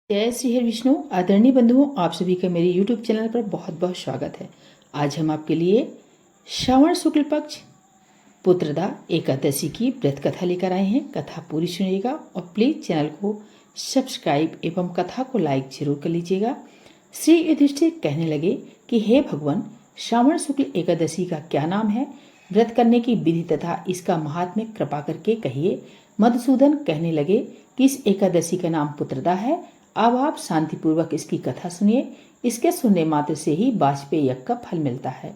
जय श्री हरि विष्णु। आदरणीय बंधुओं, आप सभी का मेरे YouTube चैनल पर बहुत बहुत स्वागत है। आज हम आपके लिए श्रावण शुक्ल पक्ष पुत्रदा एकादशी की व्रत कथा लेकर आए हैं। कथा पूरी सुनिएगा और प्लीज चैनल को सब्सक्राइब एवं कथा को लाइक जरूर कर लीजिएगा। श्री युधिष्ठिर कहने लगे कि हे भगवान, श्रावण शुक्ल एकादशी का क्या नाम है? व्रत करने की विधि तथा इसका महात्म्य कृपा करके कहिए। मधुसूदन कहने लगे कि इस एकादशी का नाम पुत्रदा है। अब आप शांतिपूर्वक इसकी कथा सुनिए। इसके सुनने मात्र से ही वाजपेय यज्ञ का फल मिलता है।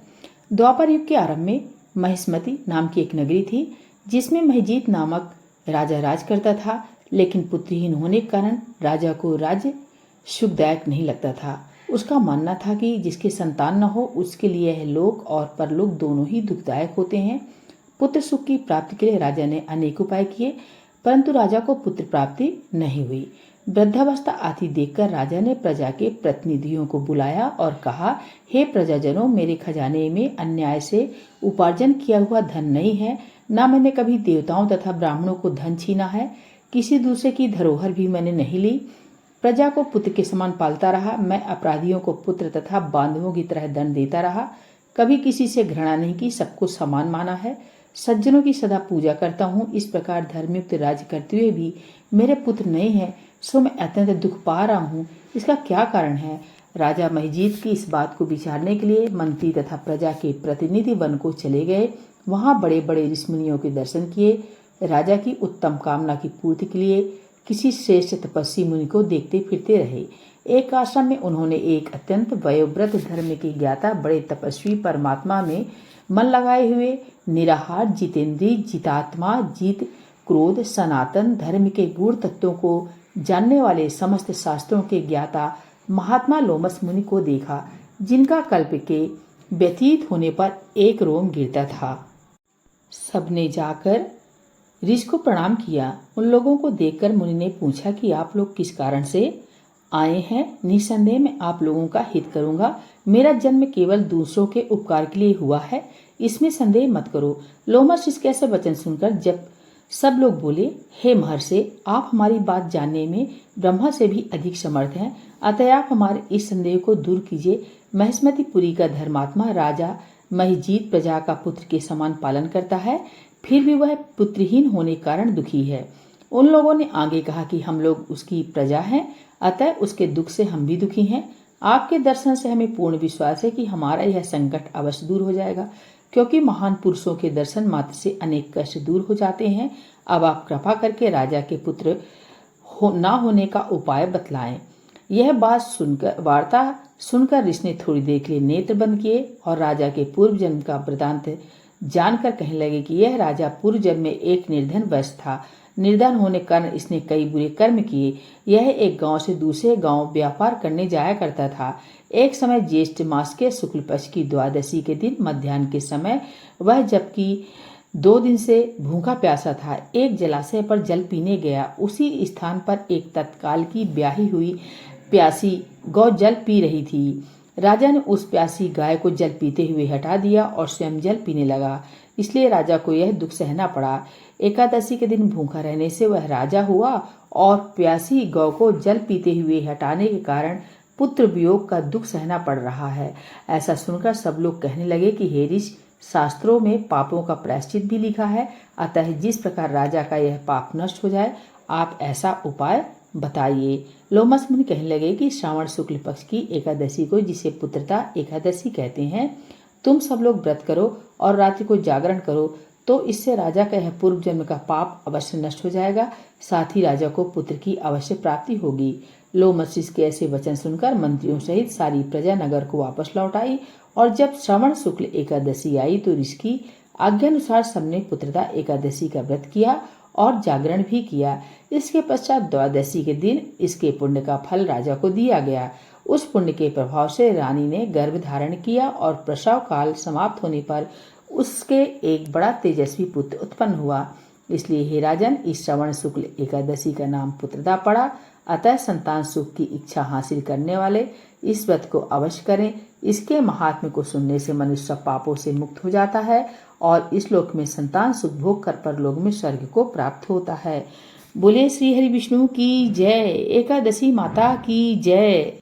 द्वापर युग के आरंभ में महिष्मति नाम की एक नगरी थी, जिसमें महिजीत नामक राजा राज करता था। लेकिन पुत्रहीन होने के कारण राजा को राज्य सुखदायक नहीं लगता था। उसका मानना था कि जिसके संतान न हो उसके लिए यह लोक और परलोक दोनों ही दुखदायक होते हैं। पुत्र सुख की प्राप्ति के लिए राजा ने अनेक उपाय किए, परंतु राजा को पुत्र प्राप्ति नहीं हुई। वृद्धावस्था आती देखकर राजा ने प्रजा के प्रतिनिधियों को बुलाया और कहा, हे प्रजाजनों, मेरे खजाने में अन्याय से उपार्जन किया हुआ धन नहीं है। न मैंने कभी देवताओं तथा ब्राह्मणों को धन छीना है। किसी दूसरे की धरोहर भी मैंने नहीं ली। प्रजा को पुत्र के समान पालता रहा। मैं अपराधियों को पुत्र तथा बांधवों की तरह दंड देता रहा। कभी किसी से घृणा नहीं की, सबको समान माना है। सज्जनों की सदा पूजा करता हूँ। इस प्रकार धर्मयुक्त राज्य करते हुए भी मेरे पुत्र नहीं है, सो मैं अत्यंत दुख पा रहा हूँ। इसका क्या कारण है? राजा महिजीत की इस बात को विचारने के लिए मंत्री तथा प्रजा के प्रतिनिधि वन को चले गए। वहां बड़े बड़े ऋषिमुनियों के दर्शन किए। राजा की उत्तम कामना की पूर्ति के लिए किसी श्रेष्ठ तपस्वी मुनि को देखते फिरते रहे। एक आश्रम में उन्होंने एक अत्यंत वयोवृद्ध धर्म के ज्ञाता बड़े तपस्वी परमात्मा में मन लगाए हुए निराहार, जितेंद्रिय, जितात्मा, जीत क्रोध, सनातन धर्म के गूढ़ तत्वों को जानने वाले समस्त शास्त्रों के ज्ञाता महात्मा लोमस मुनि को देखा, जिनका कल्प के व्यतीत होने पर एक रोम गिरता था। सबने जाकर ऋषि को प्रणाम किया। उन लोगों को देखकर मुनि ने पूछा कि आप लोग किस कारण से आए हैं? निसंदेह मैं आप लोगों का हित करूंगा। मेरा जन्म केवल दूसरों के उपकार के लिए हुआ है, इसमें संदेह मत करो। लोमस इसके ऐसे वचन सुनकर जब सब लोग बोले, हे महर्षि, आप हमारी बात जानने में ब्रह्मा से भी अधिक समर्थ हैं, अतः आप हमारे इस संदेह को दूर कीजिए। महिष्मतिपुरी का धर्मात्मा राजा महिजीत प्रजा का पुत्र के समान पालन करता है, फिर भी वह पुत्रहीन होने के कारण दुखी है। उन लोगों ने आगे कहा कि हम लोग उसकी प्रजा हैं, अतः उसके दुख से हम भी दुखी हैं। आपके दर्शन से हमें पूर्ण विश्वास है कि हमारा यह संकट अवश्य दूर हो जाएगा, क्योंकि महान पुरुषों के दर्शन मात्र से अनेक कष्ट दूर हो जाते हैं। अब आप कृपा करके राजा के पुत्र ना होने का उपाय बतलाएं। यह वार्ता सुनकर ऋषि ने थोड़ी देर के लिए नेत्र बंद किए और राजा के पूर्व जन्म का वृतांत जानकर कहने लगे कि यह राजा पूर्व जन्म में एक निर्धन वैश्य था। निर्धन होने के कारण इसने कई बुरे कर्म किए। यह एक गांव से दूसरे गांव व्यापार करने जाया करता था। एक समय ज्येष्ठ मास के शुक्ल पक्ष की द्वादशी के दिन मध्याह्न के समय वह, जबकि 2 दिन से भूखा प्यासा था, एक जलाशय पर जल पीने गया। उसी स्थान पर एक तत्काल की ब्याही हुई प्यासी गौ जल पी रही थी। राजा ने उस प्यासी गाय को जल पीते हुए हटा दिया और स्वयं जल पीने लगा, इसलिए राजा को यह दुख सहना पड़ा। एकादशी के दिन भूखा रहने से वह राजा हुआ और प्यासी गौ को जल पीते हुए हटाने के कारण पुत्र वियोग का दुख सहना पड़ रहा है। ऐसा सुनकर सब लोग कहने लगे कि हे ऋषि, शास्त्रों में पापों का प्रायश्चित भी लिखा है, अतः जिस प्रकार राजा का यह पाप नष्ट हो जाए, आप ऐसा उपाय बताइए। लोमस मुनि कहने लगे कि श्रावण शुक्ल पक्ष की एकादशी को, जिसे पुत्रदा एकादशी कहते हैं, तुम सब लोग व्रत करो और रात्रि को जागरण करो, तो इससे राजा का यह पूर्व जन्म का पाप अवश्य नष्ट हो जाएगा। साथ ही राजा को पुत्र की अवश्य प्राप्ति होगी। लोमस के ऐसे वचन सुनकर मंत्रियों सहित सारी प्रजा नगर को वापस लौट आई और जब श्रावण शुक्ल एकादशी आई तो ऋषि की आज्ञानुसार सबने पुत्रदा एकादशी का व्रत किया और जागरण भी किया। इसके पश्चात द्वादशी के दिन इसके पुण्य का फल राजा को दिया गया। उस पुण्य के प्रभाव से रानी ने गर्भ धारण किया और प्रसव काल समाप्त होने पर उसके एक बड़ा तेजस्वी पुत्र उत्पन्न हुआ। इसलिए हे राजन, इस श्रवण शुक्ल एकादशी का नाम पुत्रदा पड़ा। अतः संतान सुख की इच्छा हासिल करने वाले इस व्रत को अवश्य करें। इसके महात्म्य को सुनने से मनुष्य सब पापों से मुक्त हो जाता है और इस लोक में संतान सुख भोग कर परलोक में स्वर्ग को प्राप्त होता है। बोले श्री हरि विष्णु की जय, एकादशी माता की जय।